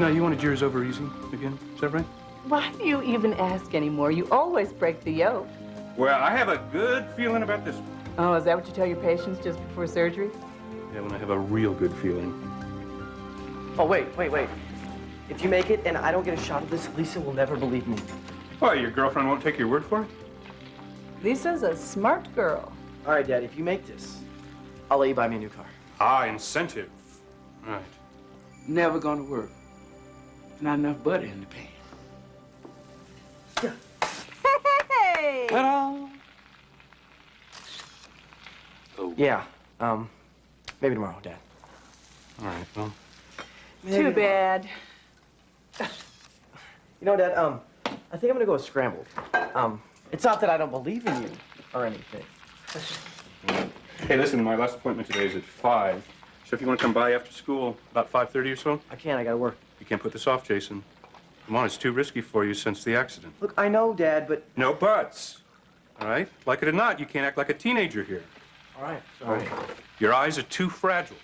Now, you wanted yours over easy again, is that right? Why do you even ask anymore? You always break the yoke. Well, I have a good feeling about this one. Oh, is that what you tell your patients just before surgery? Yeah, when I have a real good feeling. Oh, wait. If you make it and I don't get a shot of this, Lisa will never believe me. Why, your girlfriend won't take your word for it? Lisa's a smart girl. All right, Dad, if you make this, I'll let you buy me a new car. Ah, incentive. Right. Never gonna work. Not enough butter in the pan. Yeah. Hey! Ta-da! Oh. Yeah, maybe tomorrow, Dad. All right, well. Too bad. You know, Dad, I think I'm gonna go with scrambled. It's not that I don't believe in you or anything. Hey, listen, my last appointment today is at 5. So if you want to come by after school, about 5:30 or so? I can't, I gotta work. You can't put this off, Jason. Come on, it's too risky for you since the accident. Look, I know, Dad, but... No buts. All right? Like it or not, you can't act like a teenager here. All right, sorry. Your eyes are too fragile.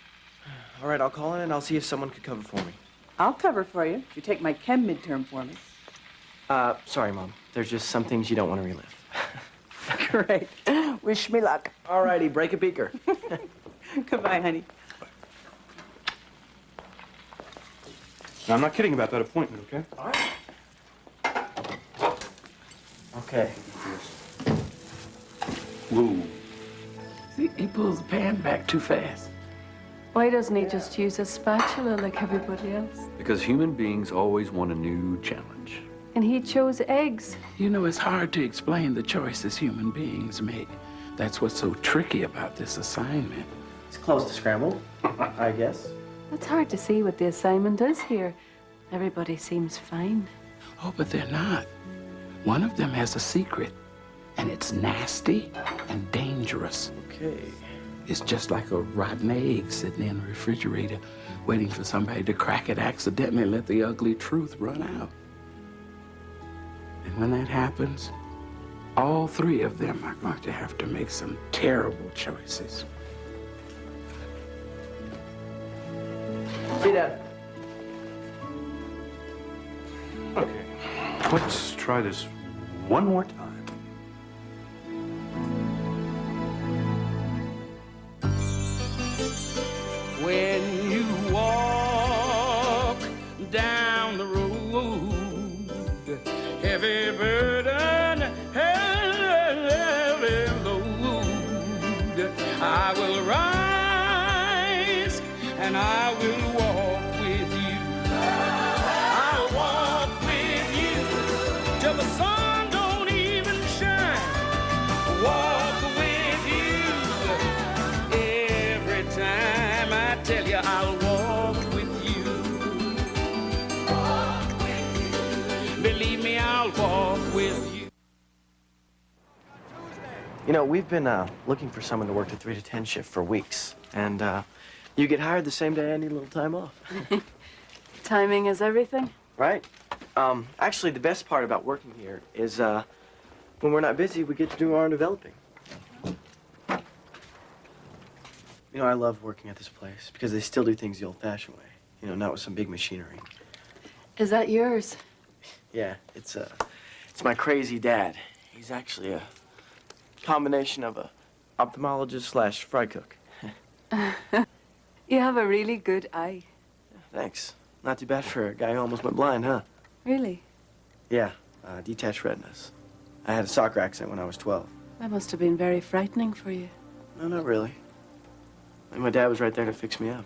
All right, I'll call in and I'll see if someone could cover for me. I'll cover for you if you take my chem midterm for me. Sorry, Mom. There's just some things you don't want to relive. Great. Wish me luck. All righty, break a beaker. Goodbye, honey. Now, I'm not kidding about that appointment, okay? All right. Okay. Whoa. See, he pulls the pan back too fast. Why doesn't he just use a spatula like everybody else? Because human beings always want a new challenge. And he chose eggs. You know, it's hard to explain the choices human beings make. That's what's so tricky about this assignment. It's close to scrambled, I guess. It's hard to see what the assignment is here. Everybody seems fine. Oh, but they're not. One of them has a secret, and it's nasty and dangerous. Okay. It's just like a rotten egg sitting in a refrigerator, waiting for somebody to crack it accidentally and let the ugly truth run out. And when that happens, all three of them are going to have to make some terrible choices. See, Dad. Okay. Let's try this one more time. When you walk down the road, heavy burden, heavy load, I will rise and I will walk with you. I'll walk with you till the sun don't even shine. Walk with you every time I tell you I'll walk with you. Walk with you. Believe me, I'll walk with you. You know, we've been looking for someone to work the 3 to 10 shift for weeks. And you get hired the same day I need a little time off. Timing is everything. Right. Actually, the best part about working here is when we're not busy, we get to do our own developing. You know, I love working at this place because they still do things the old-fashioned way. You know, not with some big machinery. Is that yours? Yeah, it's my crazy dad. He's actually a combination of a ophthalmologist slash fry cook. You have a really good eye. Thanks. Not too bad for a guy who almost went blind, huh? Really? Yeah, detached retinas. I had a soccer accident when I was 12. That must have been very frightening for you. No, not really. And my dad was right there to fix me up.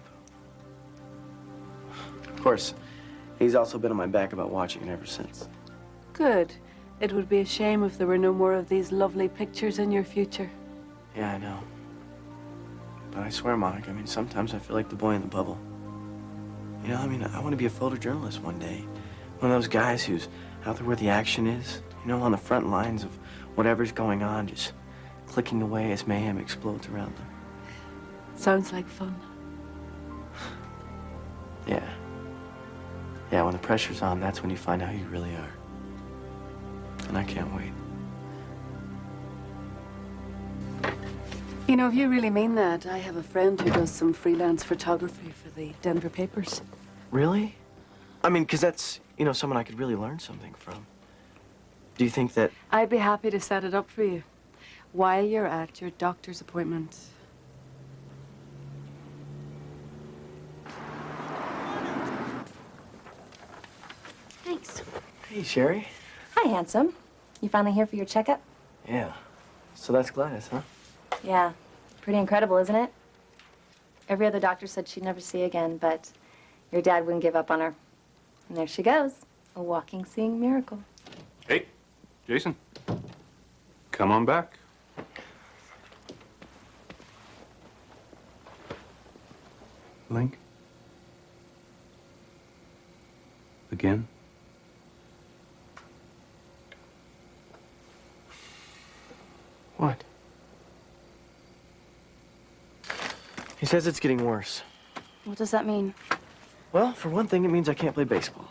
Of course, he's also been on my back about watching it ever since. Good. It would be a shame if there were no more of these lovely pictures in your future. Yeah, I know. But I swear, Monica, I mean, sometimes I feel like the boy in the bubble. You know, I mean, I want to be a photojournalist one day. One of those guys who's out there where the action is, you know, on the front lines of whatever's going on, just clicking away as mayhem explodes around them. Sounds like fun. Yeah. Yeah, when the pressure's on, that's when you find out who you really are. And I can't wait. You know, if you really mean that, I have a friend who does some freelance photography for the Denver papers. Really? I mean, because that's, someone I could really learn something from. Do you think that... I'd be happy to set it up for you while you're at your doctor's appointment. Thanks. Hey, Sherry. Hi, handsome. You finally here for your checkup? Yeah. So that's Gladys, huh? Yeah. Pretty incredible, isn't it? Every other doctor said she'd never see again, but your dad wouldn't give up on her. And there she goes, a walking, seeing miracle. Hey, Jason. Come on back. Link? Again? What? He says it's getting worse. What does that mean? Well, for one thing, it means I can't play baseball.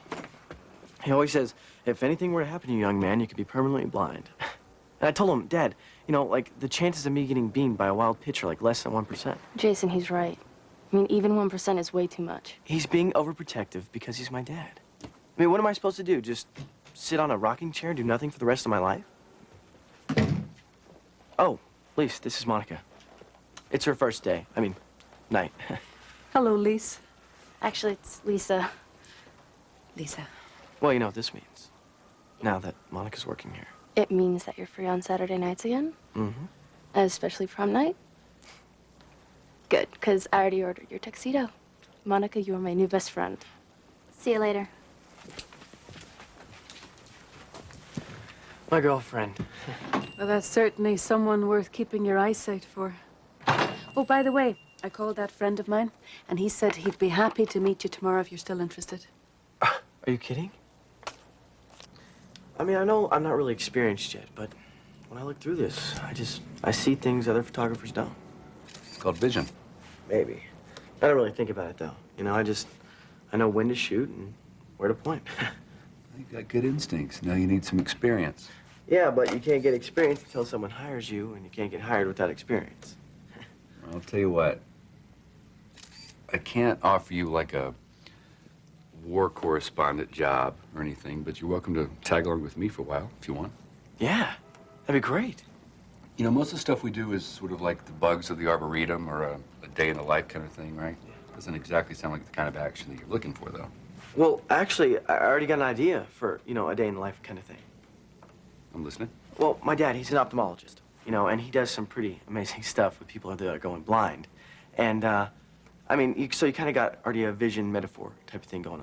He always says, if anything were to happen to you, young man, you could be permanently blind. And I told him, Dad, the chances of me getting beamed by a wild pitch are like less than 1%. Jason, he's right. I mean, even 1% is way too much. He's being overprotective because he's my dad. I mean, what am I supposed to do? Just sit on a rocking chair and do nothing for the rest of my life? Oh, Lise, this is Monica. It's her first day. Night. Hello, Lise. Actually, it's Lisa. Lisa. Well, you know what this means. Now that Monica's working here. It means that you're free on Saturday nights again? Mm-hmm. Especially prom night? Good, because I already ordered your tuxedo. Monica, you are my new best friend. See you later. My girlfriend. Well, that's certainly someone worth keeping your eyesight for. Oh, by the way, I called that friend of mine, and he said he'd be happy to meet you tomorrow if you're still interested. Are you kidding? I know I'm not really experienced yet, but when I look through this, I see things other photographers don't. It's called vision. Maybe. I don't really think about it, though. I know when to shoot and where to point. You've got good instincts. Now you need some experience. Yeah, but you can't get experience until someone hires you, and you can't get hired without experience. I'll tell you what. I can't offer you like a war correspondent job or anything, but you're welcome to tag along with me for a while if you want. Yeah, that'd be great. Most of the stuff we do is sort of like the bugs of the Arboretum or a day in the life kind of thing, right? Doesn't exactly sound like the kind of action that you're looking for, though. Well, actually, I already got an idea for, a day in the life kind of thing. I'm listening. Well, my dad, he's an ophthalmologist, and he does some pretty amazing stuff with people that are going blind. And, so you kind of got already a vision metaphor type of thing going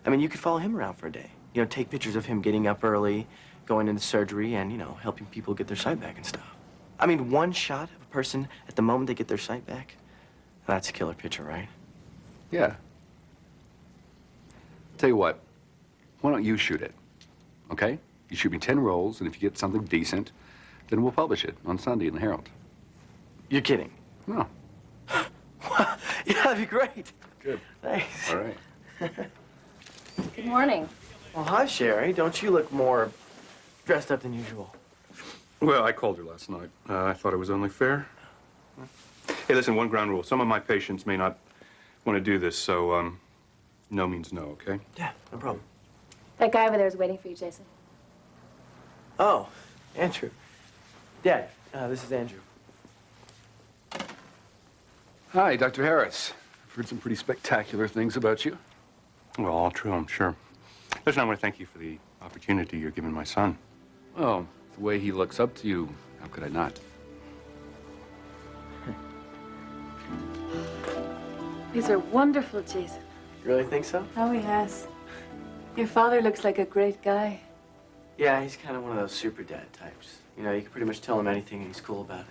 on. You could follow him around for a day. Take pictures of him getting up early, going into surgery, and, helping people get their sight back and stuff. One shot of a person at the moment they get their sight back, that's a killer picture, right? Yeah. Tell you what, why don't you shoot it, okay? You shoot me 10 rolls, and if you get something decent, then we'll publish it on Sunday in the Herald. You're kidding. No. Yeah, that'd be great. Good. Thanks. All right. Good morning. Well, hi, Sherry. Don't you look more dressed up than usual? Well, I called her last night. I thought it was only fair. Hey, listen, one ground rule. Some of my patients may not want to do this, so, no means no, okay? Yeah, no problem. That guy over there is waiting for you, Jason. Oh, Andrew. Dad, this is Andrew. Hi, Dr. Harris. I've heard some pretty spectacular things about you. Well, all true, I'm sure. Listen, I want to thank you for the opportunity you're giving my son. Well, the way he looks up to you, how could I not? These are wonderful, Jason. You really think so? Oh, he has. Your father looks like a great guy. Yeah, he's kind of one of those super dad types. You can pretty much tell him anything and he's cool about it.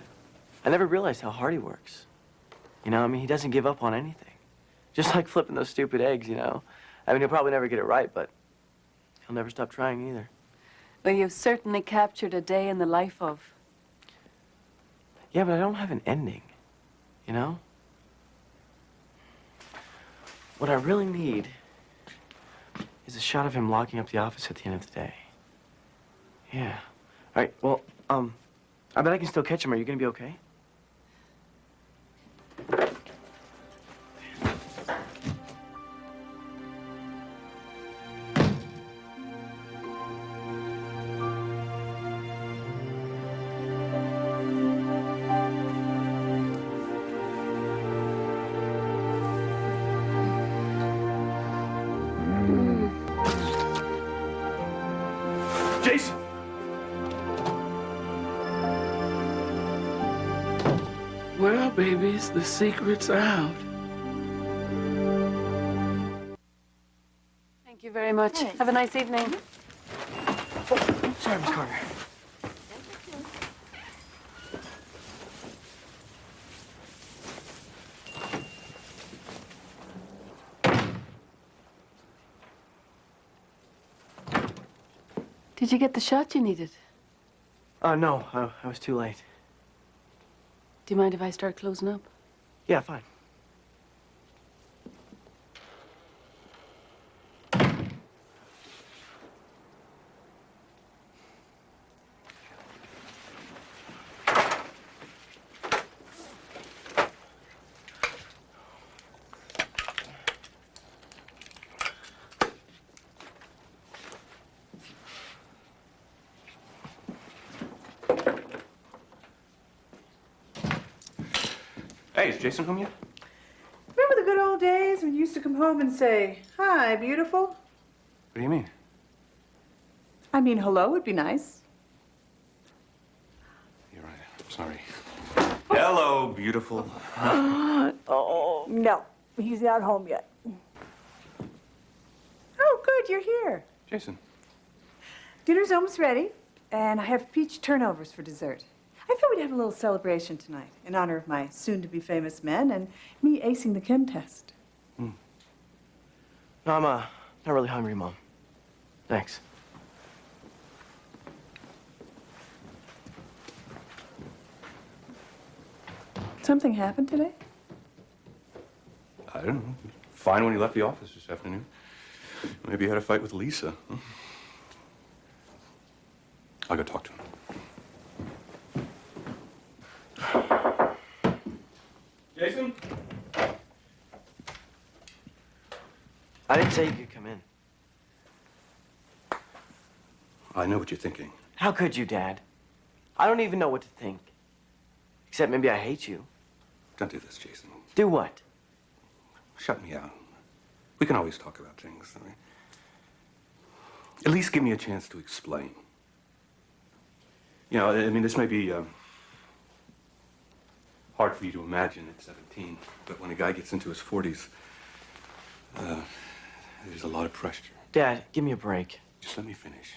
I never realized how hard he works. He doesn't give up on anything. Just like flipping those stupid eggs, he'll probably never get it right, but he'll never stop trying either. Well, you've certainly captured a day in the life of. Yeah, but I don't have an ending, What I really need is a shot of him locking up the office at the end of the day. Yeah. All right, well, I bet I can still catch him. Are you gonna be okay? Well, babies, the secret's out. Thank you very much. Thanks. Have a nice evening. Sorry, Miss Carter. Did you get the shot you needed? No, I was too late. Do you mind if I start closing up? Yeah, fine. Hey, is Jason home yet? Remember the good old days when you used to come home and say, "Hi, beautiful"? What do you mean? I mean, hello would be nice. You're right. I'm sorry. Hello, beautiful. Oh, no. He's not home yet. Oh, good, you're here. Jason. Dinner's almost ready, and I have peach turnovers for dessert. I thought we'd have a little celebration tonight in honor of my soon-to-be-famous men and me acing the chem test. No, I'm not really hungry, Mom. Thanks. Something happened today? I don't know. Fine when he left the office this afternoon. Maybe he had a fight with Lisa. I'll go talk to him. Jason? I didn't say you could come in. I know what you're thinking. How could you, Dad? I don't even know what to think. Except maybe I hate you. Don't do this, Jason. Do what? Shut me out. We can always talk about things. I mean, at least give me a chance to explain. You know, I mean, this may be hard for you to imagine at 17, but when a guy gets into his 40s, there's a lot of pressure. Dad, give me a break. Just let me finish.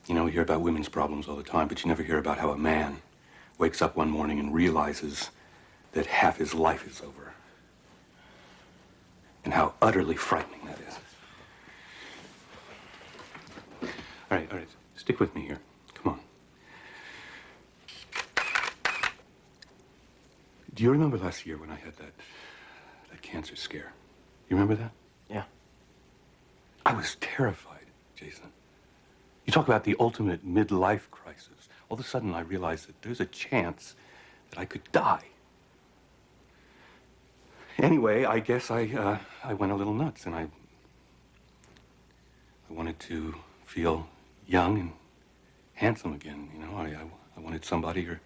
You know, we hear about women's problems all the time, but you never hear about how a man wakes up one morning and realizes that half his life is over. And how utterly frightening that is. All right. Stick with me here. Come on. Do you remember last year when I had that cancer scare? You remember that? Yeah. I was terrified, Jason. You talk about the ultimate midlife crisis. All of a sudden, I realized that there's a chance that I could die. Anyway, I guess I went a little nuts, and I wanted to feel young and handsome again. You know, I wanted somebody or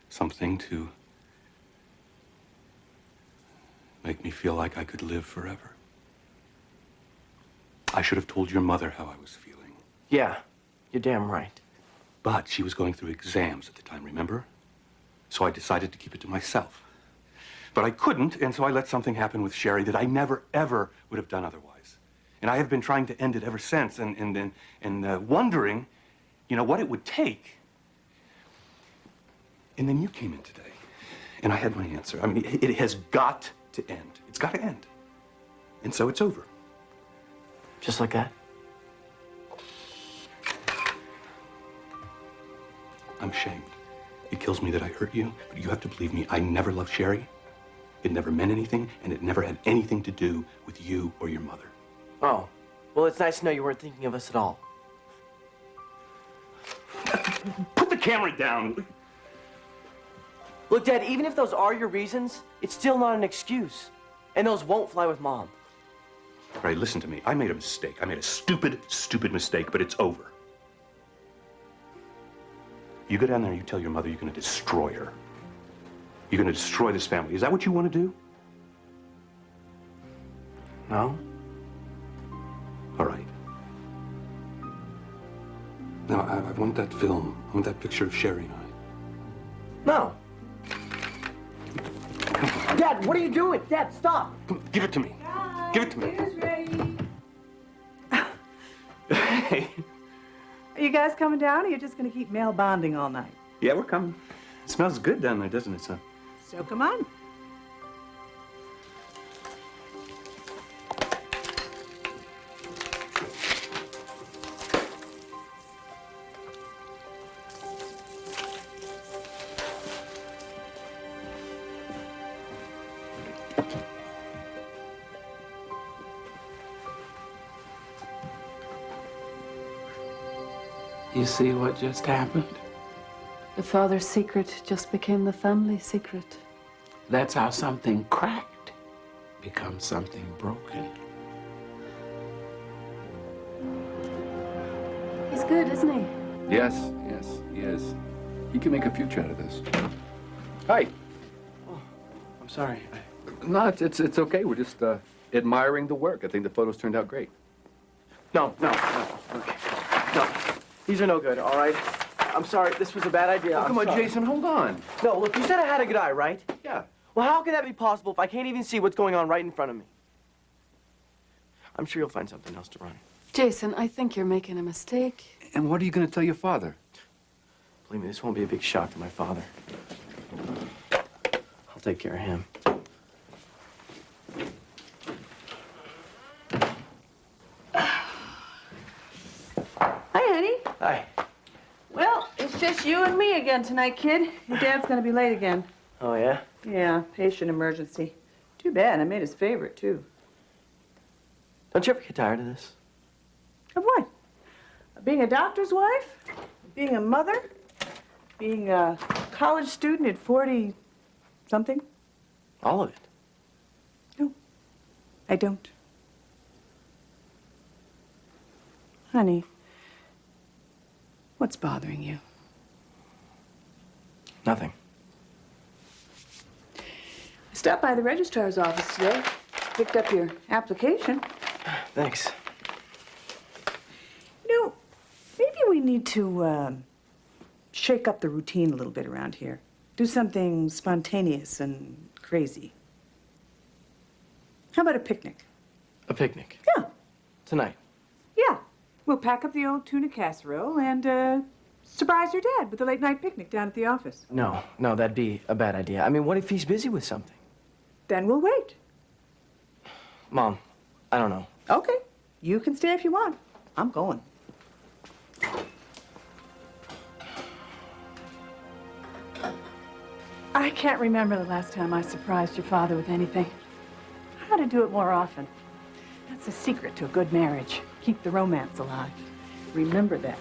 something to make me feel like I could live forever. I should have told your mother how I was feeling. Yeah, you're damn right. But she was going through exams at the time, remember? So I decided to keep it to myself. But I couldn't, and so I let something happen with Sherry that I never, ever would have done otherwise. And I have been trying to end it ever since, and wondering, you know, what it would take. And then you came in today, and I had my answer. I mean, it has got to end. It's got to end. And so it's over. Just like that? I'm ashamed. It kills me that I hurt you, but you have to believe me, I never loved Sherry. It never meant anything, and it never had anything to do with you or your mother. Oh, well, it's nice to know you weren't thinking of us at all. Put the camera down. Look, Dad, even if those are your reasons, it's still not an excuse. And those won't fly with Mom. All right, listen to me. I made a mistake. I made a stupid, stupid mistake, but it's over. You go down there and you tell your mother you're going to destroy her. You're going to destroy this family. Is that what you want to do? No? All right. Now, I want that film. I want that picture of Sherry and I. No. Dad, what are you doing? Dad, stop! Give it to me. Give it to me. Dinner's ready. Hey. Are you guys coming down, or are you just going to keep male bonding all night? Yeah, we're coming. It smells good down there, doesn't it, son? So come on. You see what just happened? The father's secret just became the family secret. That's how something cracked becomes something broken. He's good, isn't he? Yes, he is. He can make a future out of this. Hi. I'm sorry. No, it's okay. We're just admiring the work. I think the photos turned out great. No. Okay. No. These are no good, all right? I'm sorry. This was a bad idea. Oh, come on, sorry. Jason, hold on. No, look, you said I had a good eye, right? Yeah. Well, how can that be possible if I can't even see what's going on right in front of me? I'm sure you'll find something else to run. Jason, I think you're making a mistake. And what are you going to tell your father? Believe me, this won't be a big shock to my father. I'll take care of him. Hi, honey. Hi. Well, it's just you and me again tonight, kid. Your dad's going to be late again. Oh, yeah? Yeah, patient emergency. Too bad. I made his favorite, too. Don't you ever get tired of this? Of what? Being a doctor's wife? Being a mother? Being a college student at 40-something? All of it. No, I don't. Honey, what's bothering you? Nothing. I stopped by the registrar's office today, picked up your application. Thanks. You know, maybe we need to shake up the routine a little bit around here. Do something spontaneous and crazy. How about a picnic? A picnic? Yeah. Tonight. Yeah. We'll pack up the old tuna casserole and surprise your dad with a late-night picnic down at the office. No, that'd be a bad idea. I mean, what if he's busy with something? Then we'll wait. Mom, I don't know. Okay. You can stay if you want. I'm going. I can't remember the last time I surprised your father with anything. I ought to do it more often. That's the secret to a good marriage. Keep the romance alive. Remember that.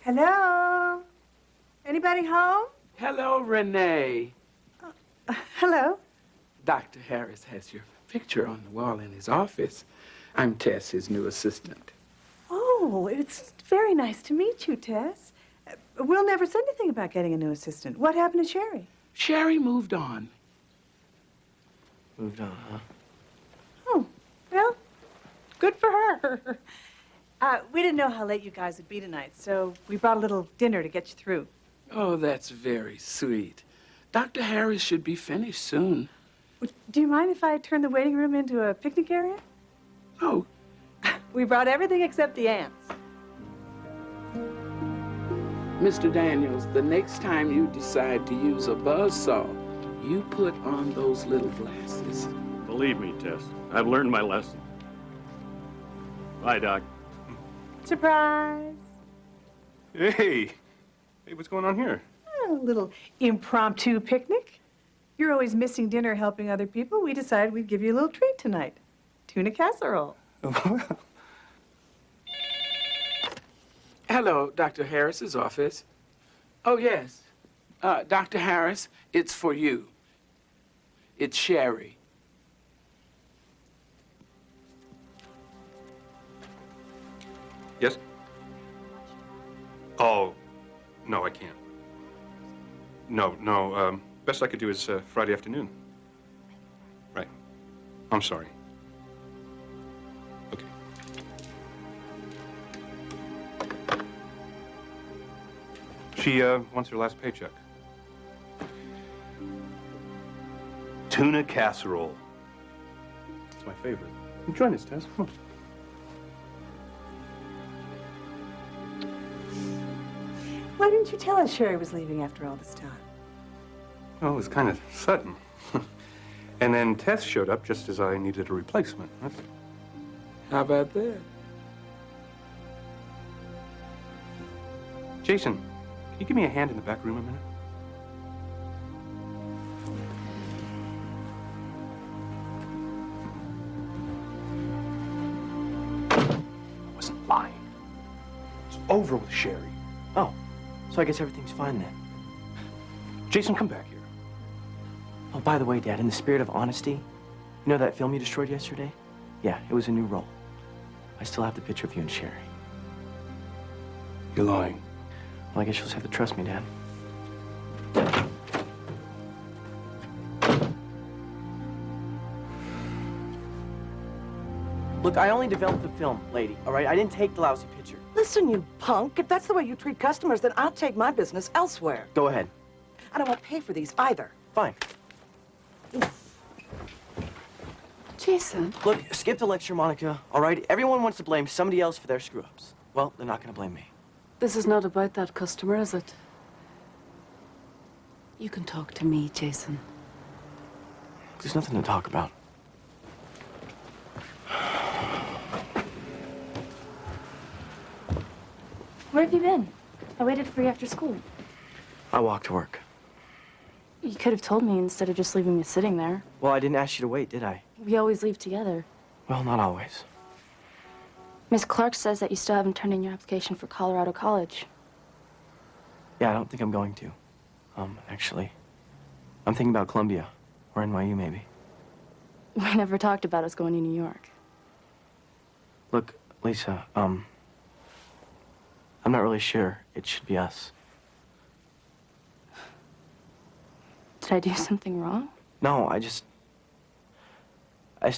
Hello? Anybody home? Hello, Renee. Hello? Dr. Harris has your picture on the wall in his office. I'm Tess, his new assistant. Oh, it's very nice to meet you, Tess. Will never said anything about getting a new assistant. What happened to Sherry? Sherry moved on. Moved on, huh? Oh, well, good for her. We didn't know how late you guys would be tonight, so we brought a little dinner to get you through. Oh, that's very sweet. Dr. Harris should be finished soon. Do you mind if I turn the waiting room into a picnic area? Oh, We brought everything except the ants. Mr. Daniels, the next time you decide to use a buzzsaw, you put on those little glasses. Believe me, Tess, I've learned my lesson. Bye, Doc. Surprise. Hey, what's going on here? A little impromptu picnic. You're always missing dinner helping other people. We decided we'd give you a little treat tonight. Tuna casserole. Hello, Dr. Harris's office. Oh, yes. Dr. Harris, it's for you. It's Sherry. Yes? Oh, no, I can't. No. Best I could do is Friday afternoon. Right. I'm sorry. Okay. She wants her last paycheck. Tuna casserole. It's my favorite. Join us, Tess. Come on. Why didn't you tell us Sherry was leaving after all this time? Well, it was kind of sudden. And then Tess showed up just as I needed a replacement. How about that? Jason, can you give me a hand in the back room a minute? I wasn't lying. It's over with Sherry. Oh, so I guess everything's fine then. Jason, come back here. Oh, by the way, Dad, in the spirit of honesty, you know that film you destroyed yesterday? Yeah, it was a new role. I still have the picture of you and Sherry. You're lying. Well, I guess you'll just have to trust me, Dad. Look, I only developed the film, lady, all right? I didn't take the lousy picture. Listen, you punk. If that's the way you treat customers, then I'll take my business elsewhere. Go ahead. And I won't pay for these either. Fine. Jason. Look, skip the lecture, Monica, all right? Everyone wants to blame somebody else for their screw-ups. Well, they're not gonna blame me. This is not about that customer, is it? You can talk to me, Jason. There's nothing to talk about. Where have you been? I waited for you after school. I walked to work. You could have told me instead of just leaving me sitting there. Well, I didn't ask you to wait, did I? We always leave together. Well, not always. Miss Clark says that you still haven't turned in your application for Colorado College. Yeah, I don't think I'm going to. Actually, I'm thinking about Columbia or NYU, maybe. We never talked about us going to New York. Look, Lisa, I'm not really sure it should be us. Did I do something wrong? No, I just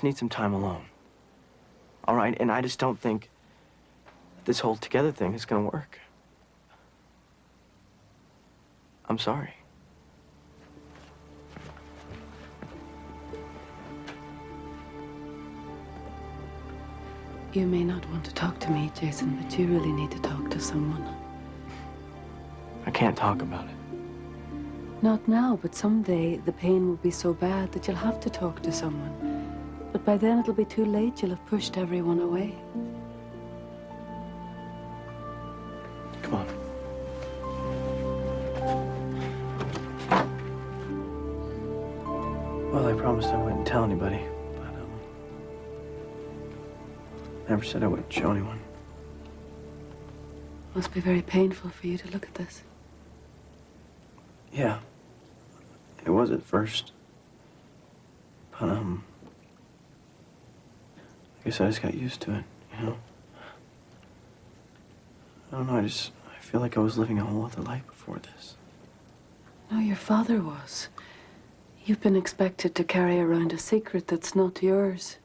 need some time alone. All right, and I just don't think this whole together thing is gonna work. I'm sorry. You may not want to talk to me, Jason, but you really need to talk to someone. I can't talk about it. Not now, but someday the pain will be so bad that you'll have to talk to someone. But by then it'll be too late. You'll have pushed everyone away. Come on. Well, I promised I wouldn't tell anybody, but, never said I wouldn't show anyone. Must be very painful for you to look at this. Yeah. It was at first. But, I guess I just got used to it, you know? I don't know, I feel like I was living a whole other life before this. No, your father was. You've been expected to carry around a secret that's not yours.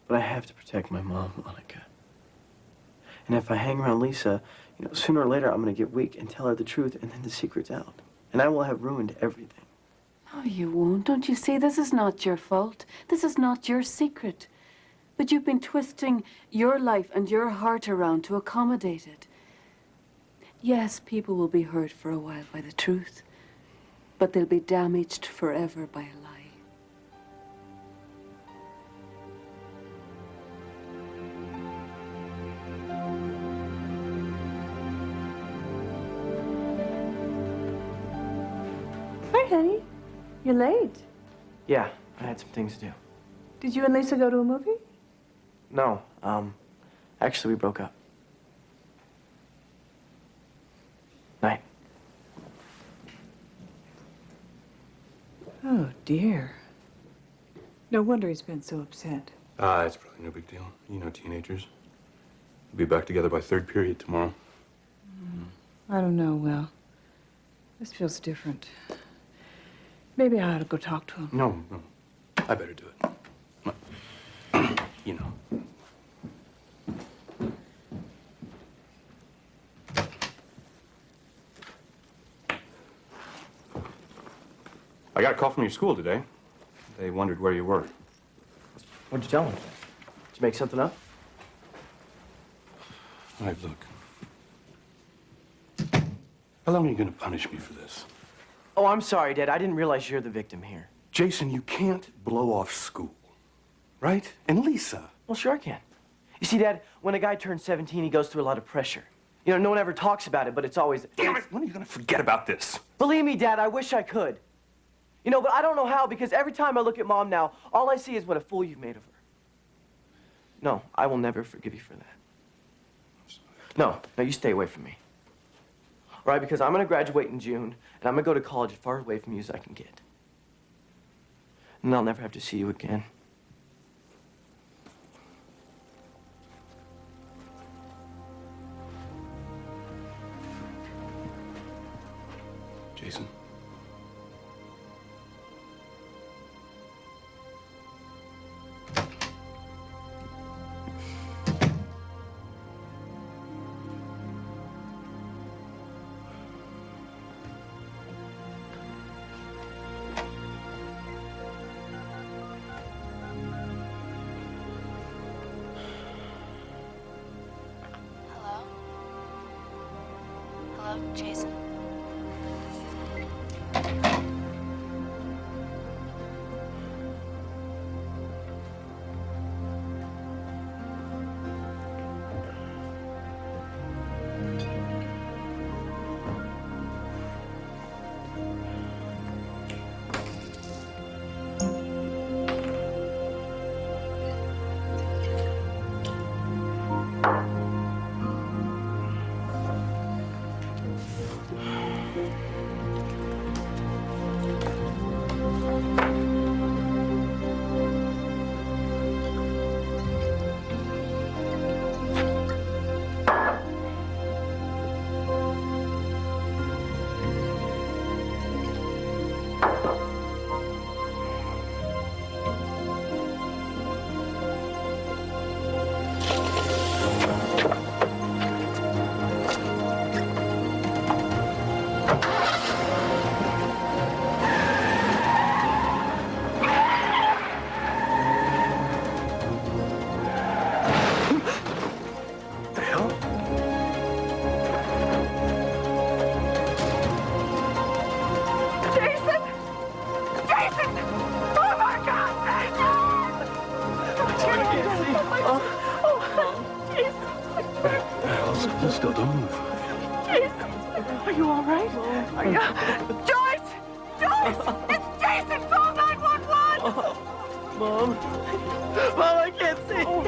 But I have to protect my mom, Monica. And if I hang around Lisa, you know, sooner or later I'm gonna get weak and tell her the truth, and then the secret's out. And I will have ruined everything. No, you won't. Don't you see? This is not your fault. This is not your secret. But you've been twisting your life and your heart around to accommodate it. Yes, people will be hurt for a while by the truth, but they'll be damaged forever by a lie. Hi, honey. You're late. Yeah, I had some things to do. Did you and Lisa go to a movie? No, actually we broke up. Night. Oh, dear. No wonder he's been so upset. It's probably no big deal. You know teenagers. We'll be back together by third period tomorrow. I don't know, Will. This feels different. Maybe I ought to go talk to him. No. I better do it. You know. I got a call from your school today. They wondered where you were. What'd you tell them? Did you make something up? All right, look. How long are you going to punish me for this? Oh, I'm sorry, Dad. I didn't realize you're the victim here. Jason, you can't blow off school, right? And Lisa. Well, sure I can. You see, Dad, when a guy turns 17, he goes through a lot of pressure. You know, no one ever talks about it, but it's always... Damn it! When are you going to forget about this? Believe me, Dad, I wish I could. You know, but I don't know how, because every time I look at Mom now, all I see is what a fool you've made of her. No, I will never forgive you for that. No, you stay away from me. All right, because I'm going to graduate in June, and I'm going to go to college as far away from you as I can get. And I'll never have to see you again. Jason. Hello, Jason. Still don't move. Jason, are you all right? Are you? Joyce! Joyce! It's Jason! Call 911! Mom. Mom, I can't see. All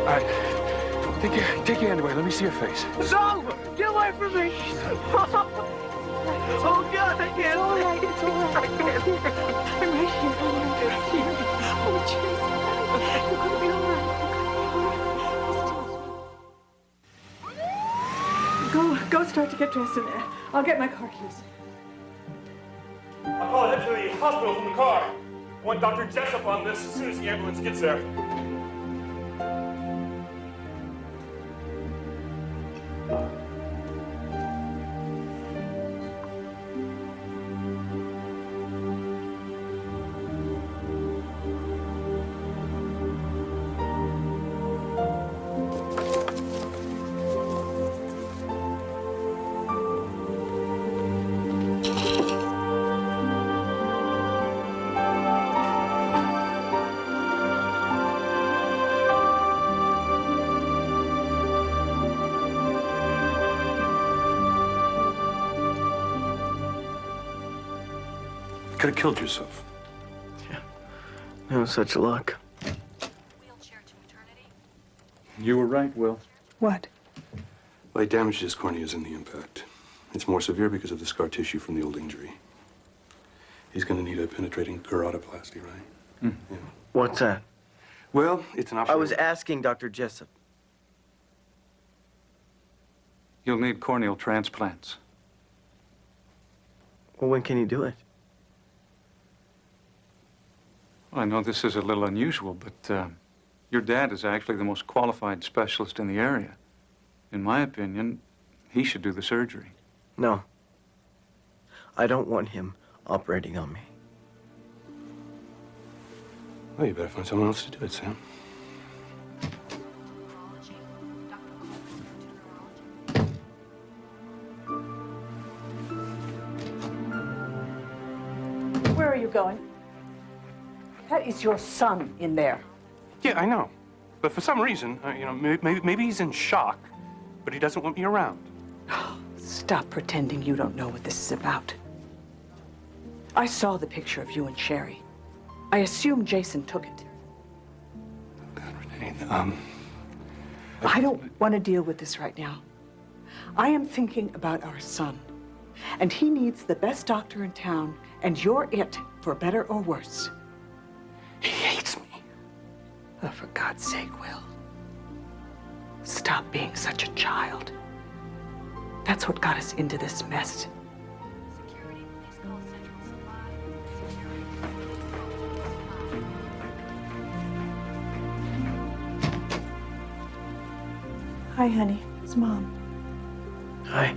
right. Take your hand away. Let me see your face. It's over! Get away from me! Oh, God, I can't. It's all right. It's all right. I can't. I'm right here. Oh, Jason. You're going to be all right. Go start to get dressed in there. I'll get my car keys. I'll call ahead to the hospital from the car. I want Dr. Jessup on this as soon as the ambulance gets there. Could have killed yourself. Yeah. No such luck. Wheelchair to maternity? You were right, Will. What? Well, he damaged his corneas in the impact. It's more severe because of the scar tissue from the old injury. He's going to need a penetrating keratoplasty, right? Yeah. What's that? Well, it's an option. I was asking Dr. Jessup. You'll need corneal transplants. Well, when can you do it? Well, I know this is a little unusual, but your dad is actually the most qualified specialist in the area. In my opinion, he should do the surgery. No. I don't want him operating on me. Well, you better find someone else to do it, Sam. Where are you going? That is your son in there. Yeah, I know. But for some reason, maybe he's in shock, but he doesn't want me around. Stop pretending you don't know what this is about. I saw the picture of you and Sherry. I assume Jason took it. God, Renee, I don't want to deal with this right now. I am thinking about our son. And he needs the best doctor in town, and you're it, for better or worse. He hates me. Oh, for God's sake, Will. Stop being such a child. That's what got us into this mess. Hi, honey. It's Mom. Hi.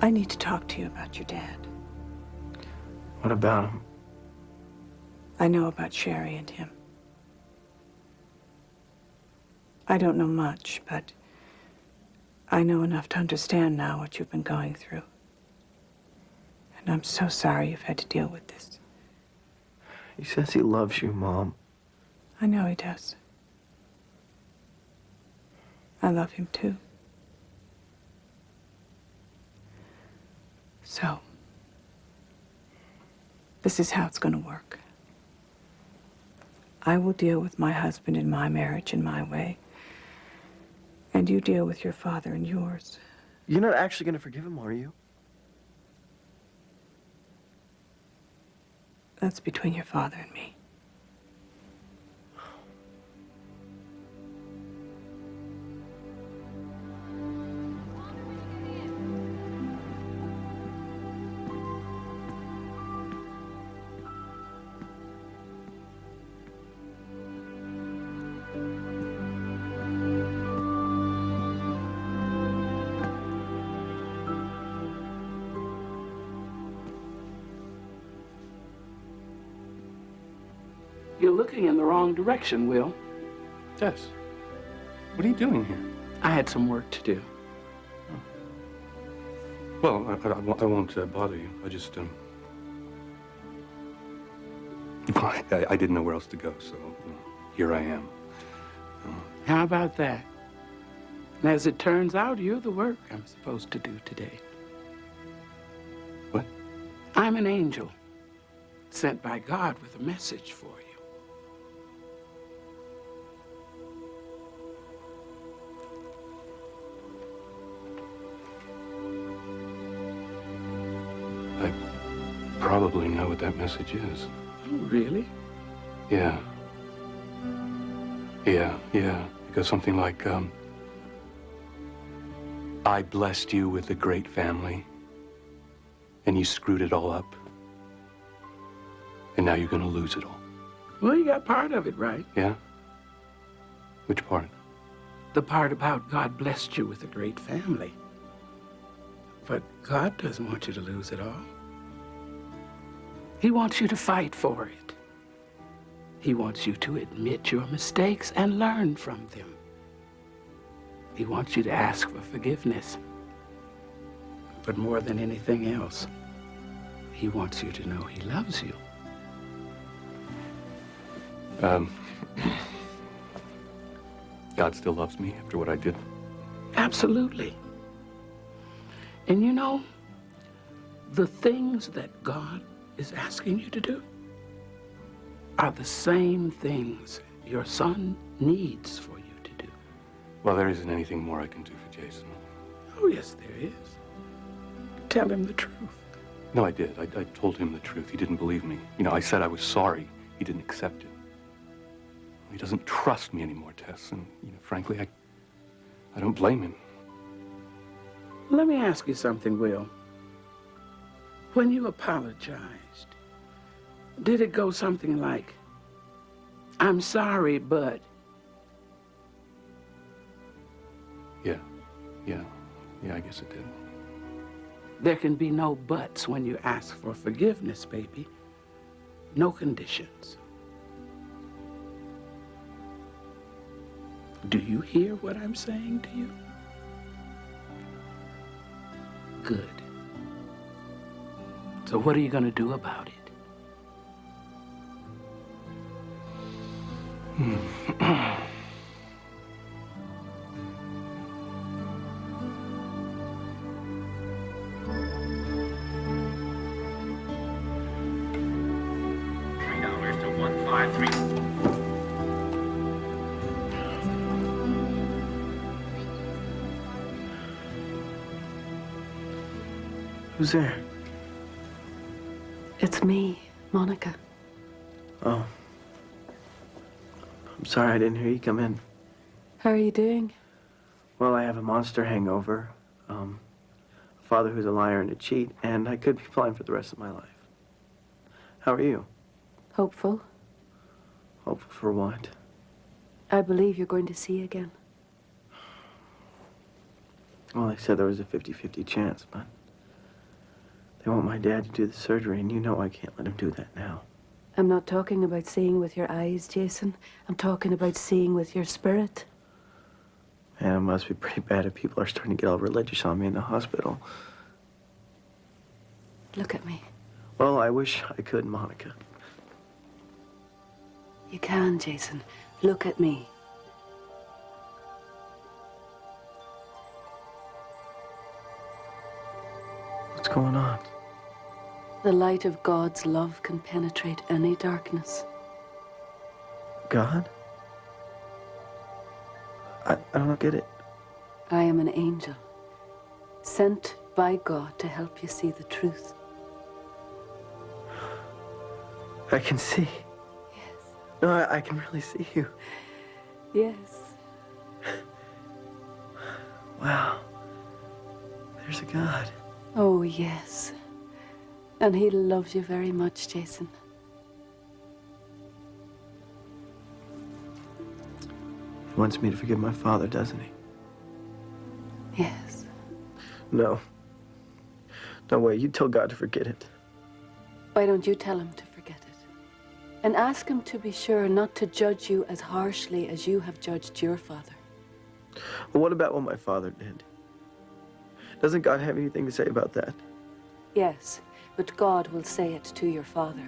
I need to talk to you about your dad. What about him? I know about Sherry and him. I don't know much, but I know enough to understand now what you've been going through. And I'm so sorry you've had to deal with this. He says he loves you, Mom. I know he does. I love him too. So, this is how it's going to work. I will deal with my husband and my marriage in my way. And you deal with your father and yours. You're not actually going to forgive him, are you? That's between your father and me. You're looking in the wrong direction, Will. Yes. What are you doing here? I had some work to do. Well, I won't bother you. I just, I didn't know where else to go, so here I am. How about that? And as it turns out, you're the work I'm supposed to do today. What? I'm an angel sent by God with a message for you. I probably know what that message is. Oh, really? Yeah. Yeah. It goes something like, I blessed you with a great family, and you screwed it all up, and now you're gonna lose it all. Well, you got part of it right. Yeah? Which part? The part about God blessed you with a great family. But God doesn't want you to lose it all. He wants you to fight for it. He wants you to admit your mistakes and learn from them. He wants you to ask for forgiveness. But more than anything else, he wants you to know he loves you. God still loves me after what I did? Absolutely. And you know, the things that God is asking you to do are the same things your son needs for you to do. Well, there isn't anything more I can do for Jason. Oh, yes, there is. Tell him the truth. No, I did. I told him the truth. He didn't believe me. You know, I said I was sorry. He didn't accept it. He doesn't trust me anymore, Tess, and frankly, I don't blame him. Let me ask you something, Will. When you apologized, did it go something like, "I'm sorry, but..." Yeah, I guess it did. There can be no buts when you ask for forgiveness, baby. No conditions. Do you hear what I'm saying to you? Good. So what are you going to do about it? $3 to 153. Who's there? It's me, Monica. Oh. I'm sorry I didn't hear you come in. How are you doing? Well, I have a monster hangover, a father who's a liar and a cheat, and I could be blind for the rest of my life. How are you? Hopeful. Hopeful for what? I believe you're going to see again. Well, they said there was a 50-50 chance, but they want my dad to do the surgery, and you know I can't let him do that now. I'm not talking about seeing with your eyes, Jason. I'm talking about seeing with your spirit. Man, it must be pretty bad if people are starting to get all religious on me in the hospital. Look at me. Well, I wish I could, Monica. You can, Jason. Look at me. What's going on? The light of God's love can penetrate any darkness. God? I don't get it. I am an angel, sent by God to help you see the truth. I can see. Yes. No, I can really see you. Yes. Wow. There's a God. Oh, yes. And he loves you very much, Jason. He wants me to forgive my father, doesn't he? Yes. No. No way. You tell God to forget it. Why don't you tell him to forget it? And ask him to be sure not to judge you as harshly as you have judged your father. Well, what about what my father did? Doesn't God have anything to say about that? Yes, but God will say it to your father.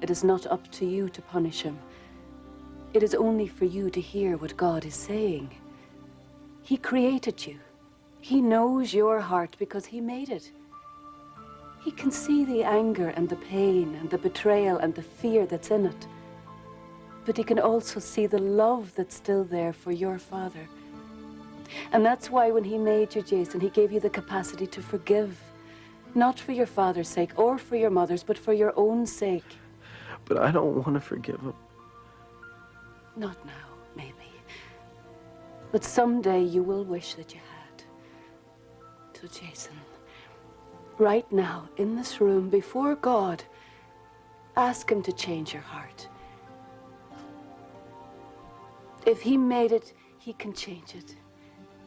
It is not up to you to punish him. It is only for you to hear what God is saying. He created you. He knows your heart because he made it. He can see the anger and the pain and the betrayal and the fear that's in it. But he can also see the love that's still there for your father. And that's why when he made you, Jason, he gave you the capacity to forgive. Not for your father's sake or for your mother's, but for your own sake. But I don't want to forgive him. Not now, maybe. But someday you will wish that you had. So, Jason, right now, in this room, before God, ask him to change your heart. If he made it, he can change it.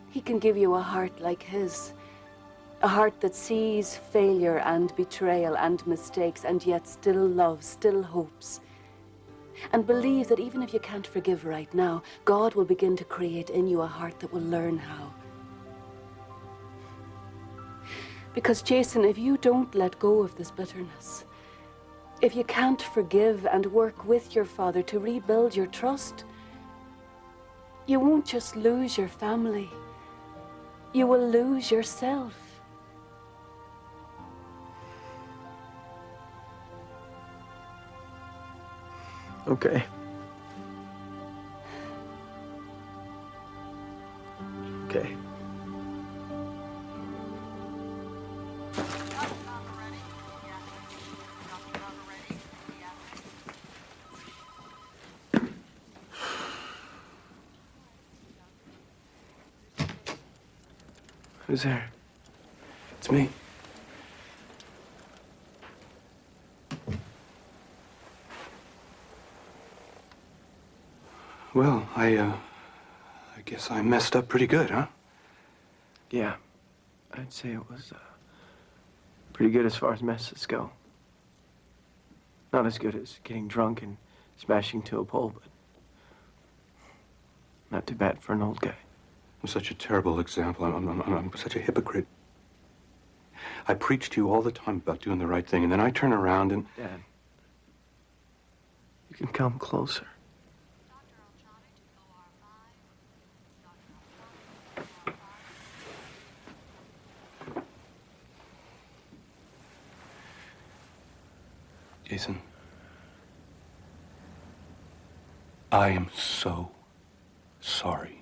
He can give you a heart like his. A heart that sees failure and betrayal and mistakes and yet still loves, still hopes. And believe that even if you can't forgive right now, God will begin to create in you a heart that will learn how. Because, Jason, if you don't let go of this bitterness, if you can't forgive and work with your father to rebuild your trust, you won't just lose your family. You will lose yourself. Okay. Okay. Who's there? It's me. Well, I guess I messed up pretty good, huh? Yeah, I'd say it was pretty good as far as messes go. Not as good as getting drunk and smashing to a pole, but not too bad for an old guy. I'm such a terrible example. I'm such a hypocrite. I preach to you all the time about doing the right thing, and then I turn around and... Dad, you can come closer. Jason, I am so sorry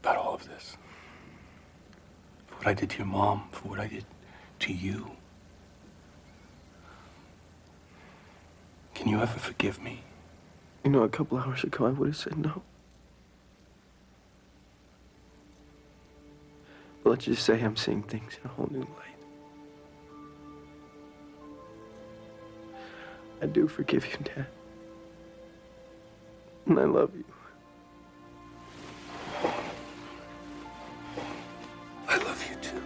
about all of this. For what I did to your mom, for what I did to you. Can you ever forgive me? You know, a couple hours ago, I would have said no. But let's just say I'm seeing things in a whole new light. I do forgive you, Dad. And I love you. I love you too.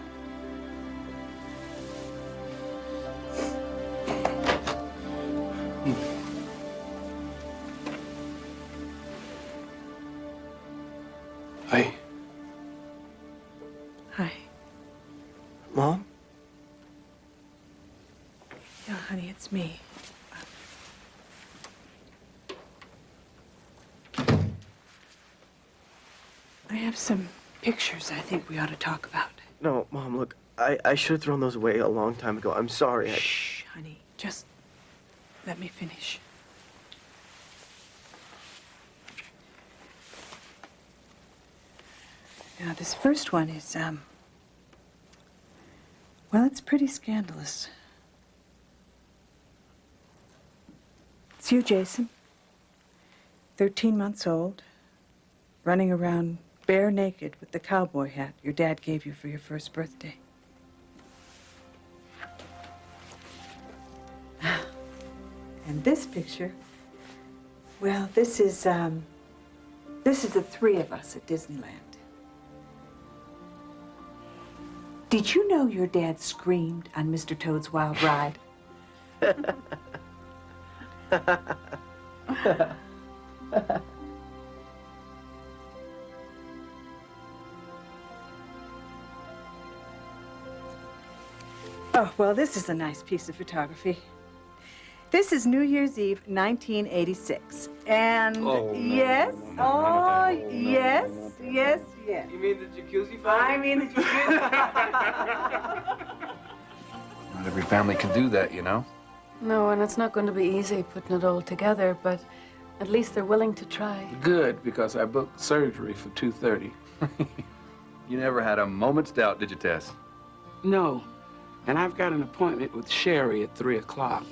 Hi. Hi. Mom? Yeah, honey, it's me. I have some pictures I think we ought to talk about. No, Mom, look, I should have thrown those away a long time ago. I'm sorry. Shh, honey. Just let me finish. Now, this first one is, well, it's pretty scandalous. It's you, Jason. 13 months old, running around bare naked with the cowboy hat your dad gave you for your first birthday. And this picture, well, this is the three of us at Disneyland. Did you know your dad screamed on Mr. Toad's Wild Ride? Oh, well, this is a nice piece of photography. This is New Year's Eve, 1986. And yes, yes. You mean the jacuzzi photo? I mean the jacuzzi. Not every family can do that, you know? No, and it's not going to be easy putting it all together, but at least they're willing to try. Good, because I booked surgery for 2:30. You never had a moment's doubt, did you, Tess? No, and I've got an appointment with Sherry at 3 o'clock.